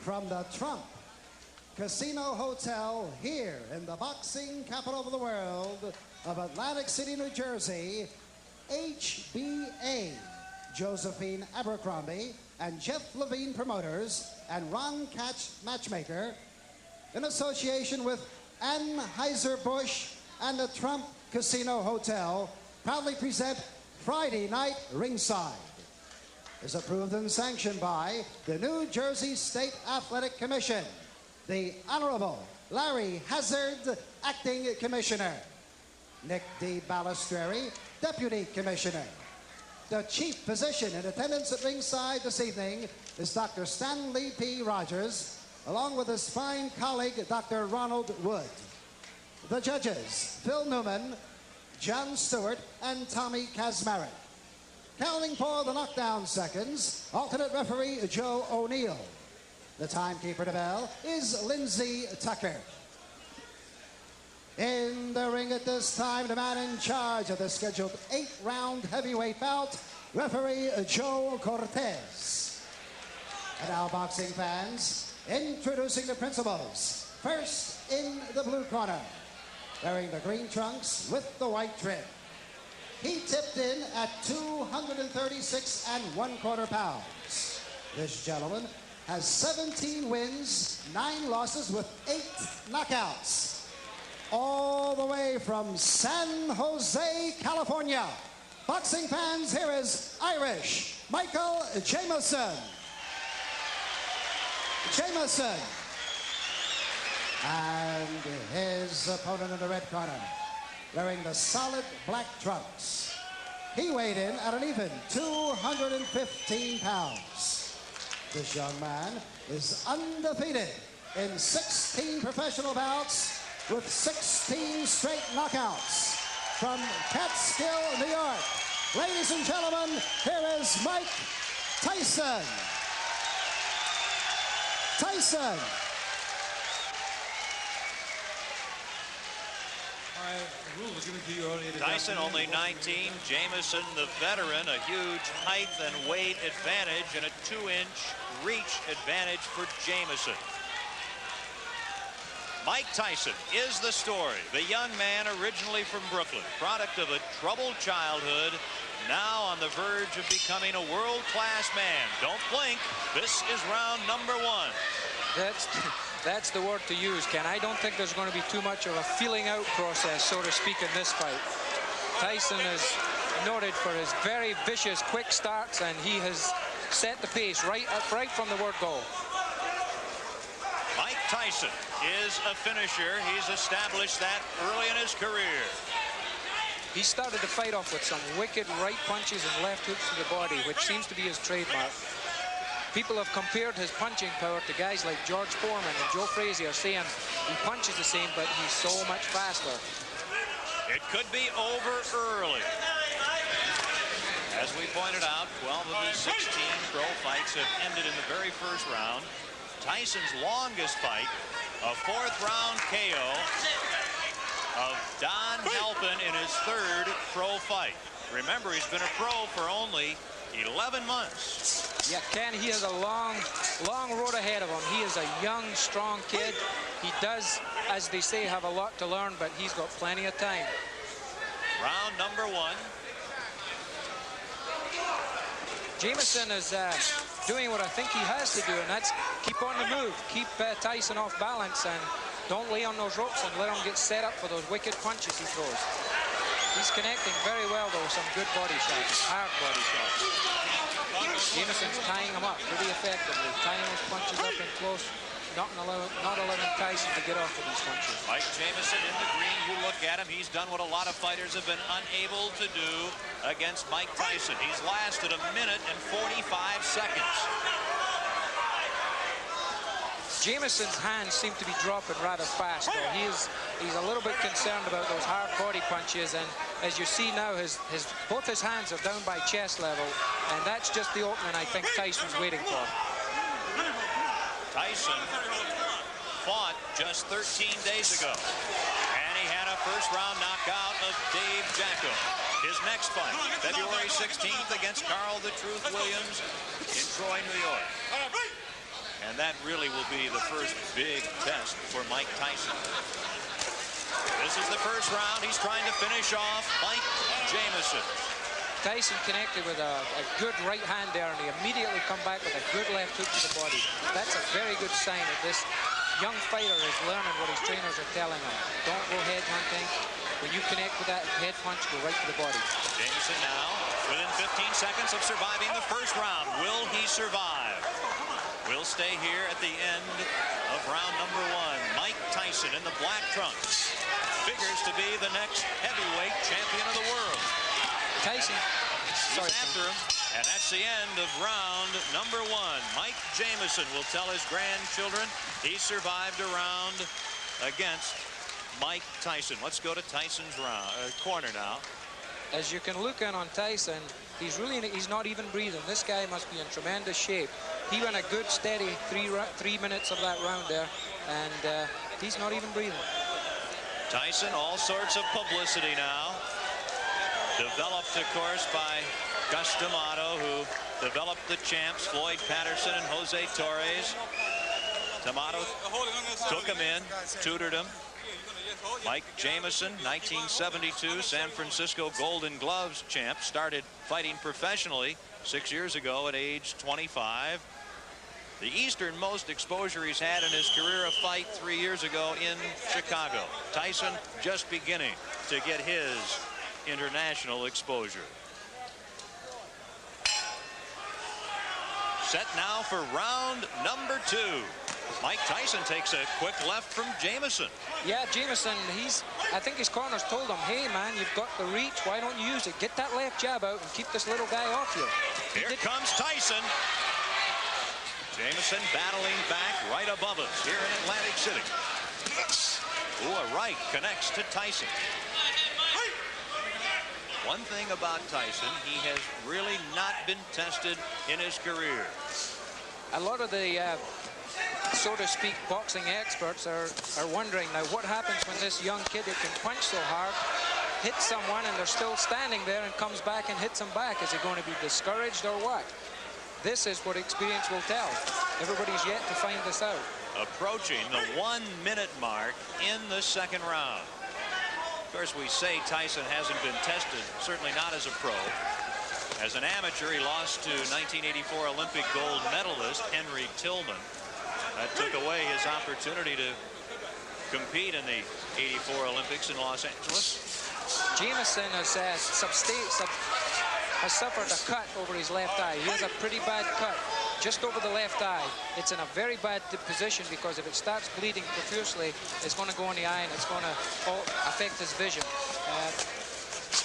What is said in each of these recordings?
from the Trump Casino Hotel here in the boxing capital of the world of Atlantic City, New Jersey, HBA, Josephine Abercrombie and Jeff Levine Promoters and Ron Catch Matchmaker, in association with Anheuser-Busch and the Trump Casino Hotel, proudly present Friday Night Ringside. Is approved and sanctioned by the New Jersey State Athletic Commission, the Honorable Larry Hazard, Acting Commissioner, Nick D. Balistreri, Deputy Commissioner. The chief physician in attendance at ringside this evening is Dr. Stanley P. Rogers, along with his fine colleague, Dr. Ronald Wood. The judges, Phil Newman, John Stewart, and Tommy Kazmarek. Counting for the knockdown seconds, alternate referee Joe O'Neill. The timekeeper to bell is Lindsay Tucker. In the ring at this time, the man in charge of the scheduled 8-round heavyweight bout, referee Joe Cortez. And now, boxing fans, introducing the principals. First, in the blue corner, wearing the green trunks with the white trim. He tipped in at 236 1/4 pounds. This gentleman has 17 wins, 9 losses with 8 knockouts. All the way from San Jose, California. Boxing fans, here is Irish Michael Jameson. Jameson. And his opponent in the red corner, wearing the solid black trunks. He weighed in at an even 215 pounds. This young man is undefeated in 16 professional bouts with 16 straight knockouts. From Catskill, New York, ladies and gentlemen, here is Mike Tyson. Tyson. Tyson only 19, Jameson the veteran, a huge height and weight advantage and a 2-inch reach advantage for Jameson. Mike Tyson is the story. The young man originally from Brooklyn, product of a troubled childhood, now on the verge of becoming a world-class man. Don't blink, this is round number 1. That's the word to use, Ken. I don't think there's going to be too much of a feeling out process, so to speak, in this fight. Tyson is noted for his very vicious, quick starts, and he has set the pace right from the word go. Mike Tyson is a finisher. He's established that early in his career. He started the fight off with some wicked right punches and left hooks to the body, which seems to be his trademark. People have compared his punching power to guys like George Foreman and Joe Frazier, saying he punches the same, but he's so much faster. It could be over early. As we pointed out, 12 of his 16 pro fights have ended in the very first round. Tyson's longest fight, a 4th-round KO of Don Halpin in his 3rd pro fight. Remember, he's been a pro for only 11 months. Yeah, Ken, he has a long road ahead of him. He is a young, strong kid. He does, as they say, have a lot to learn, but he's got plenty of time. Round number 1. Jameson is doing what I think he has to do, and that's keep on the move, keep Tyson off balance, and don't lay on those ropes and let him get set up for those wicked punches he throws. He's connecting very well, though, with some good body shots, hard body shots. Jameson's tying him up pretty effectively, tying those punches up and close, not allowing Tyson to get off with these punches. Mike Jameson in the green, you look at him, he's done what a lot of fighters have been unable to do against Mike Tyson. He's lasted 1 minute and 45 seconds. Jameson's hands seem to be dropping rather fast, though. He's a little bit concerned about those hard body punches, and as you see now, both his hands are down by chest level, and that's just the opening I think Tyson's waiting for. Tyson fought just 13 days ago, and he had a first-round knockout of Dave Jacko. His next fight, February 16th against Carl the Truth Williams in Troy, New York. And that really will be the first big test for Mike Tyson. This is the first round. He's trying to finish off Mike Jameson. Tyson connected with a good right hand there, and he immediately come back with a good left hook to the body. That's a very good sign that this young fighter is learning what his trainers are telling him. Don't go head hunting. When you connect with that head punch, go right to the body. Jameson now within 15 seconds of surviving the first round. Will he survive? We'll stay here at the end of round number 1. Mike Tyson in the black trunks figures to be the next heavyweight champion of the world. Tyson, sorry, after him, and that's the end of round number 1. Mike Jameson will tell his grandchildren he survived a round against Mike Tyson. Let's go to Tyson's corner now. As you can look in on Tyson, he's not even breathing. This guy must be in tremendous shape. He went a good steady 3 minutes of that round there, and he's not even breathing. Tyson, all sorts of publicity now. Developed, of course, by Gus D'Amato, who developed the champs, Floyd Patterson and Jose Torres. D'Amato took him in, tutored him. Mike Jameson, 1972 San Francisco Golden Gloves champ, started fighting professionally 6 years ago at age 25. The easternmost exposure he's had in his career, a fight 3 years ago in Chicago. Tyson just beginning to get his international exposure. Set now for round number 2. Mike Tyson takes a quick left from Jameson. Yeah, Jameson, I think his corners told him, hey man, you've got the reach, why don't you use it? Get that left jab out and keep this little guy off you. Here comes Tyson. Jameson battling back right above us here in Atlantic City. Ooh, a right connects to Tyson. One thing about Tyson, he has really not been tested in his career. A lot of the so to speak boxing experts are wondering now what happens when this young kid who can punch so hard hits someone and they're still standing there and comes back and hits them back. Is he going to be discouraged or what? This is what experience will tell. Everybody's yet to find this out. Approaching the 1 minute mark in the second round. Of course, we say Tyson hasn't been tested, certainly not as a pro. As an amateur, he lost to 1984 Olympic gold medalist Henry Tillman. That took away his opportunity to compete in the '84 Olympics in Los Angeles. Jameson has suffered a cut over his left eye. He has a pretty bad cut just over the left eye. It's in a very bad position because if it starts bleeding profusely, it's going to go in the eye and it's going to affect his vision.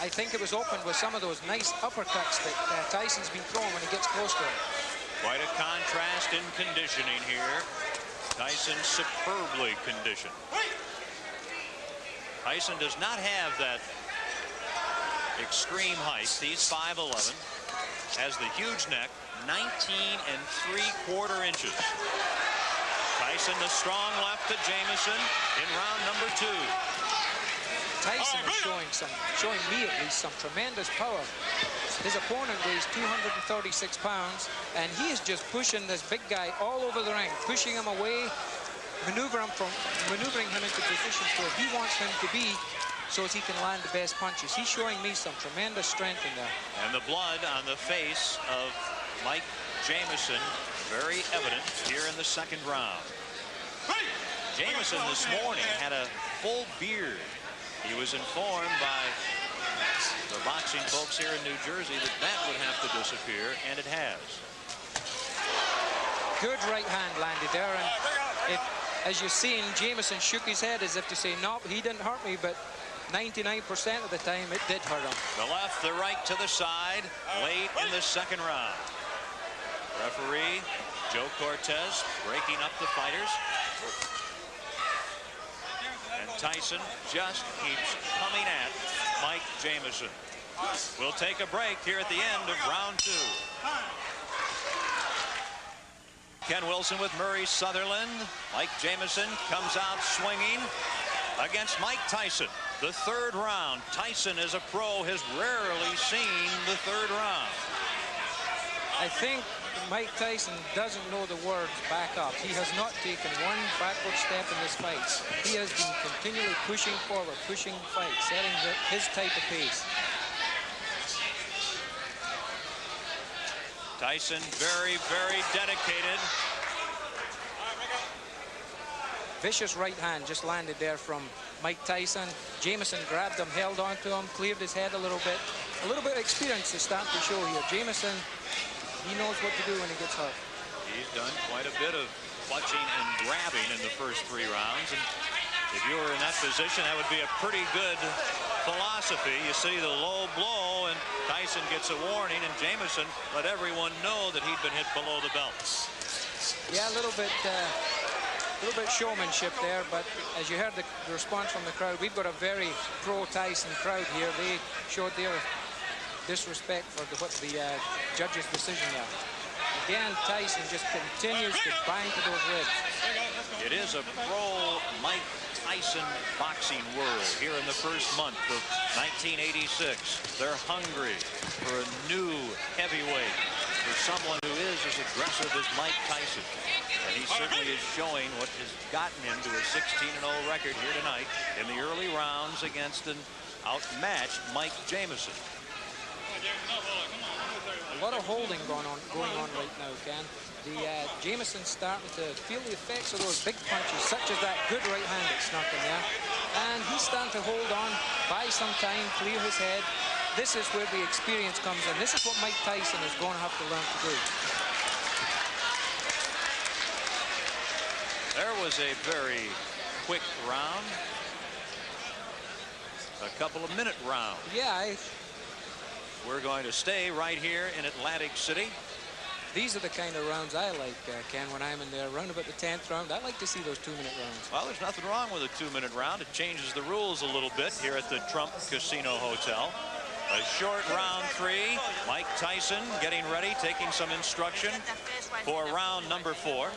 I think it was opened with some of those nice uppercuts that Tyson's been throwing when he gets close to him. Quite a contrast in conditioning here. Tyson superbly conditioned. Tyson does not have that extreme height. He's 5'11", has the huge neck, 19 3/4 inches. Tyson, the strong left to Jameson in round number 2. Tyson is showing me at least some tremendous power. His opponent weighs 236 pounds, and he is just pushing this big guy all over the ring, pushing him away, maneuvering him into positions where he wants him to be so as he can land the best punches. He's showing me some tremendous strength in there. And the blood on the face of Mike Jameson, very evident here in the second round. Jameson this morning had a full beard. He was informed by the boxing folks here in New Jersey that would have to disappear, and it has. Good right hand landed there, and as you've seen, Jameson shook his head as if to say, no, he didn't hurt me, but 99% of the time it did hurt him. The left, the right to the side, late in the second round. Referee Joe Cortez breaking up the fighters. And Tyson just keeps coming at Mike Jameson. We'll take a break here at the end of round 2. Ken Wilson with Murray Sutherland. Mike Jameson comes out swinging against Mike Tyson. The third round. Tyson, as a pro, has rarely seen the third round. I think Mike Tyson doesn't know the words back up. He has not taken one backward step in this fight. He has been continually pushing forward, pushing the fight, setting his type of pace. Tyson very, very dedicated. Vicious right hand just landed there from Mike Tyson. Jameson grabbed him, held on to him, cleared his head a little bit. A little bit of experience is starting to show here. Jameson, he knows what to do when he gets hurt. He's done quite a bit of clutching and grabbing in the first 3 rounds. And if you were in that position, that would be a pretty good philosophy. You see the low blow, and Tyson gets a warning, and Jameson let everyone know that he'd been hit below the belt. Yeah, a little bit showmanship there, but as you heard the response from the crowd, we've got a very pro-Tyson crowd here. They showed their disrespect for what the judge's decision there. Again, Tyson just continues to bang to those ribs. It is a pro-Mike Tyson boxing world here in the first month of 1986. They're hungry for a new heavyweight, for someone who is as aggressive as Mike Tyson. And he certainly is showing what has gotten him to a 16-0 record here tonight in the early rounds against an outmatched Mike Jameson. A lot of holding going on right now, Ken. The Jameson's starting to feel the effects of those big punches, such as that good right hand that snuck in there. And he's starting to hold on, buy some time, clear his head. This is where the experience comes in. This is what Mike Tyson is going to have to learn to do. There was a very quick round. A couple of minute rounds. Yeah. We're going to stay right here in Atlantic City. These are the kind of rounds I like, Ken, when I'm in there. Around about the 10th round, I like to see those 2-minute rounds. Well, there's nothing wrong with a 2-minute round. It changes the rules a little bit here at the Trump Casino Hotel. A short round 3. Mike Tyson getting ready, taking some instruction for round number 4.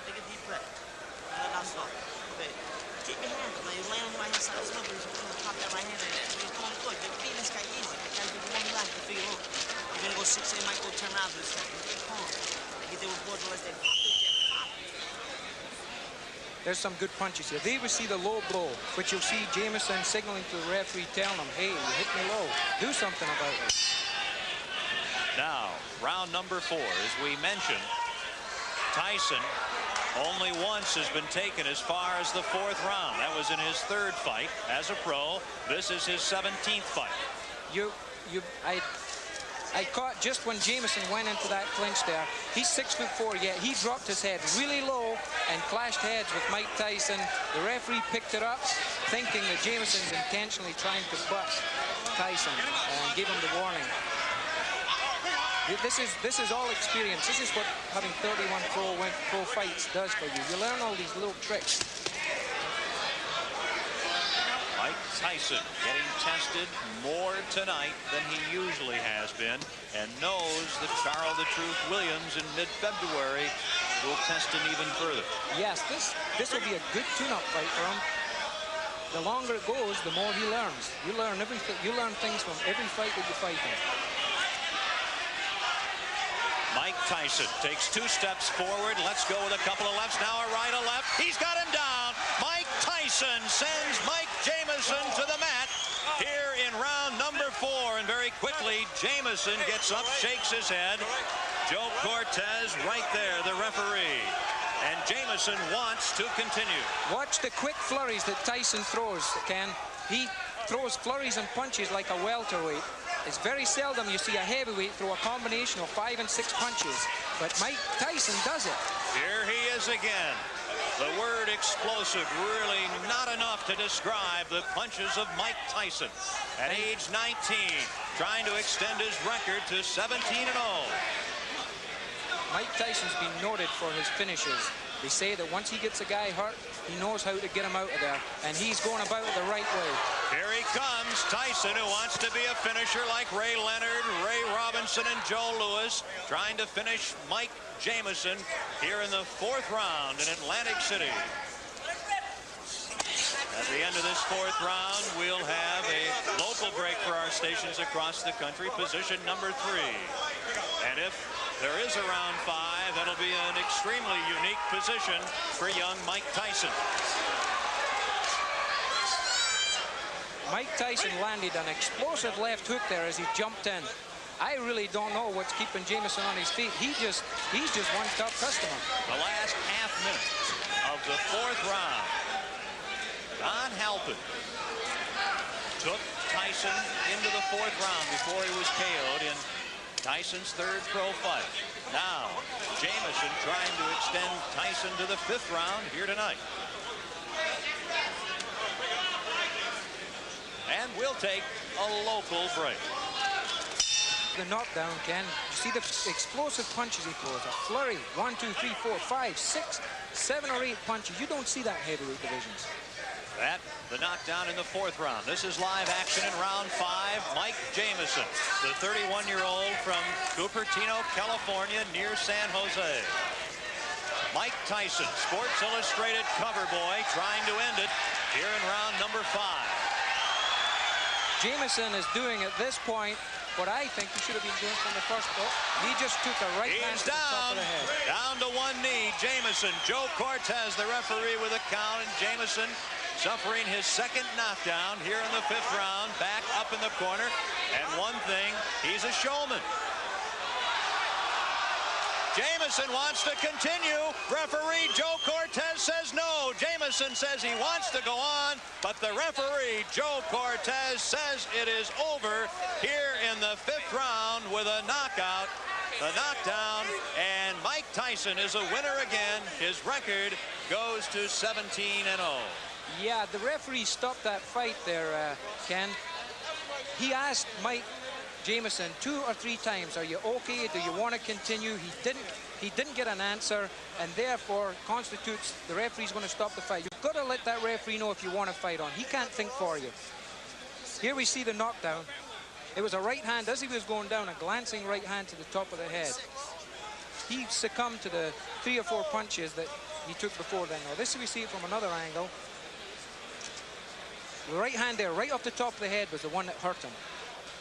Take a deep breath. That's all. Okay. Keep your hands up. Now you're laying on the right hand side of the stomach. You're going to pop that right hand in there. You're going to You're beating this guy easy. You got to get one back to figure out. You're going to go 6, and might go 10 rounds with this guy. Come on. Get there with boards unless they pop this guy. There's some good punches here. They will see the low blow, which you'll see Jameson signaling to the referee, telling him, hey, you hit me low. Do something about it. Now, round number 4, as we mentioned, Tyson only once has been taken as far as the 4th round. That was in his 3rd fight as a pro. This is his 17th fight. I caught just when Jameson went into that clinch there. He's 6'4", yet he dropped his head really low and clashed heads with Mike Tyson. The referee picked it up, thinking that Jameson's intentionally trying to butt Tyson and give him the warning. This is all experience. This is what having 31 pro fights does for you. You learn all these little tricks. Mike Tyson getting tested more tonight than he usually has been, and knows that Carl the Truth Williams in mid-February will test him even further. Yes, this will be a good tune-up fight for him. The longer it goes, the more he learns. You learn everything. You learn things from every fight that you fight in. Mike Tyson takes 2 steps forward. Let's go with a couple of lefts. Now a right, a left. He's got him down. Mike Tyson sends Mike Jameson to the mat here in round number 4. And very quickly, Jameson gets up, shakes his head. Joe Cortez right there, the referee. And Jameson wants to continue. Watch the quick flurries that Tyson throws, Ken. He throws flurries and punches like a welterweight. It's very seldom you see a heavyweight throw a combination of 5 and 6 punches, but Mike Tyson does it. Here he is again. The word explosive, really not enough to describe the punches of Mike Tyson. At age 19, trying to extend his record to 17-0. Mike Tyson's been noted for his finishes. They say that once he gets a guy hurt, he knows how to get him out of there, and he's going about it the right way. Here he comes, Tyson, who wants to be a finisher like Ray Leonard, Ray Robinson, and Joe Louis, trying to finish Mike Jameson here in the 4th round in Atlantic City. At the end of this 4th round, we'll have a local break for our stations across the country, position number 3. And if there is a round 5, that'll be an extremely unique position for young Mike Tyson. Mike Tyson landed an explosive left hook there as he jumped in. I really don't know what's keeping Jameson on his feet. He's just one top customer. The last half minute of the 4th round. Don Halpin took Tyson into the 4th round before he was KO'd in Tyson's 3rd pro fight. Now, Jameson trying to extend Tyson to the 5th round here tonight. And we'll take a local break. The knockdown, Ken. You see the explosive punches he throws. A flurry. 1, 2, 3, 4, 5, 6, 7 or 8 punches. You don't see that in heavyweight divisions. That, the knockdown in the 4th round. This is live action in round 5. Mike Jameson, the 31-year-old from Cupertino, California, near San Jose. Mike Tyson, Sports Illustrated cover boy, trying to end it here in round number 5. Jameson is doing at this point what I think he should have been doing from the first book. He just took a right hand to the top of the head. Down to one knee, Jameson. Joe Cortez, the referee, with a count, and Jameson suffering his 2nd knockdown here in the 5th round, back up in the corner. And one thing, he's a showman. Jameson wants to continue. Referee Joe Cortez says no. Jameson says he wants to go on, but the referee Joe Cortez says it is over here in the 5th round with a knockout. The knockdown, and Mike Tyson is a winner again. His record goes to 17-0. Yeah, the referee stopped that fight there, Ken. He asked Mike Jameson 2 or 3 times, are you okay? Do you want to continue? He didn't get an answer, and therefore constitutes the referee's going to stop the fight. You've got to let that referee know if you want to fight on. He can't think for you. Here we see the knockdown. It was a right hand as he was going down, a glancing right hand to the top of the head. He succumbed to the 3 or 4 punches that he took before then. Now this we see it from another angle. The right hand there, right off the top of the head, was the one that hurt him.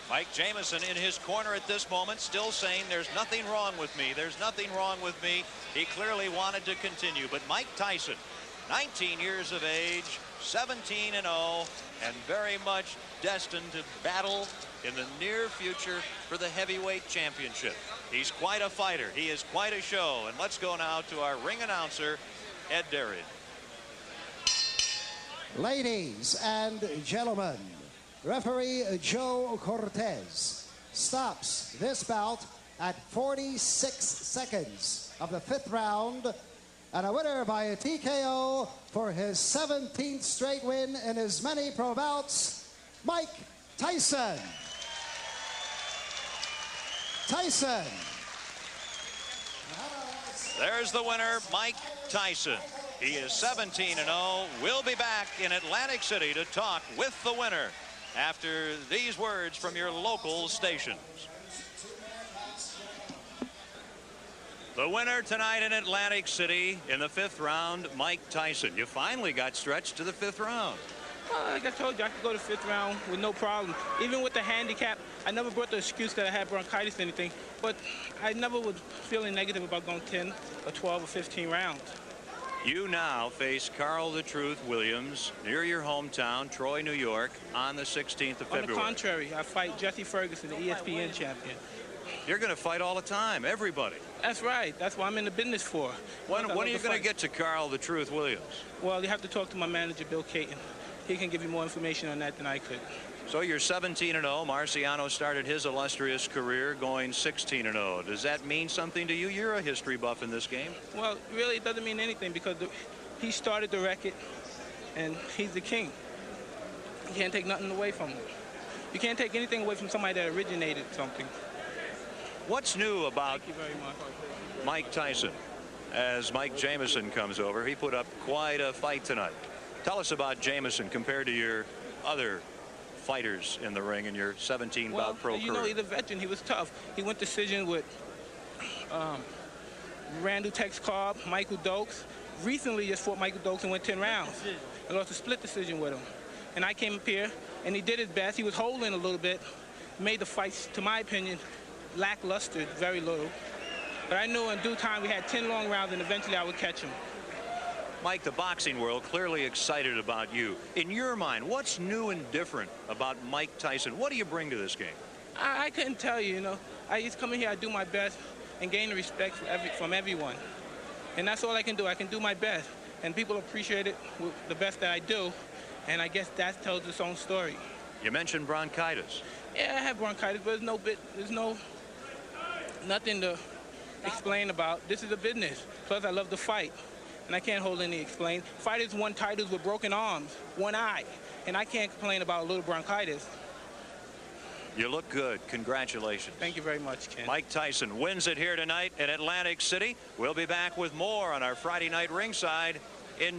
Mike Jameson in his corner at this moment, still saying there's nothing wrong with me. There's nothing wrong with me. He clearly wanted to continue. But Mike Tyson, 19 years of age, 17-0, and very much destined to battle in the near future for the heavyweight championship. He's quite a fighter. He is quite a show. And let's go now to our ring announcer, Ed Derrick. Ladies and gentlemen, referee Joe Cortez stops this bout at 46 seconds of the 5th round, and a winner by a TKO for his 17th straight win in his many pro bouts, Mike Tyson. Tyson. There's the winner, Mike Tyson. He is 17-0. We'll be back in Atlantic City to talk with the winner after these words from your local stations. The winner tonight in Atlantic City in the 5th round, Mike Tyson. You finally got stretched to the 5th round. Well, like I told you, I could go to 5th round with no problem. Even with the handicap, I never brought the excuse that I had bronchitis or anything, but I never was feeling negative about going 10 or 12 or 15 rounds. You now face Carl the Truth Williams near your hometown, Troy, New York, on the 16th of February. On the contrary, I fight Jesse Ferguson, the ESPN champion. You're going to fight all the time, everybody. That's right. That's what I'm in the business for. When are you going to get to Carl the Truth Williams? Well, you have to talk to my manager, Bill Caton. He can give you more information on that than I could. So you're 17-0. Marciano started his illustrious career going 16-0. Does that mean something to you? You're a history buff in this game. Well, really, it doesn't mean anything because he started the record, and he's the king. You can't take nothing away from him. You can't take anything away from somebody that originated something. What's new about Thank you very much. Mike Tyson? As Mike Jameson comes over, he put up quite a fight tonight. Tell us about Jameson compared to your other fighters in the ring in your 17-bout pro career. You know, he's a veteran. He was tough. He went decision with Randall Tex Cobb, Michael Dokes. Recently just fought Michael Dokes and went 10 rounds. I lost a split decision with him. And I came up here, and he did his best. He was holding a little bit, made the fights, to my opinion, lackluster, very little. But I knew in due time we had 10 long rounds, and eventually I would catch him. Mike, the boxing world clearly excited about you. In your mind, what's new and different about Mike Tyson? What do you bring to this game? I couldn't tell you, you know. I just come in here, I do my best, and gain the respect from everyone. And that's all I can do. I can do my best. And people appreciate it with the best that I do. And I guess that tells its own story. You mentioned bronchitis. Yeah, I have bronchitis, but there's nothing to explain about. This is a business. Plus, I love to fight. And I can't hold any explain. Fighters won titles with broken arms, one eye. And I can't complain about a little bronchitis. You look good. Congratulations. Thank you very much, Ken. Mike Tyson wins it here tonight in Atlantic City. We'll be back with more on our Friday night ringside in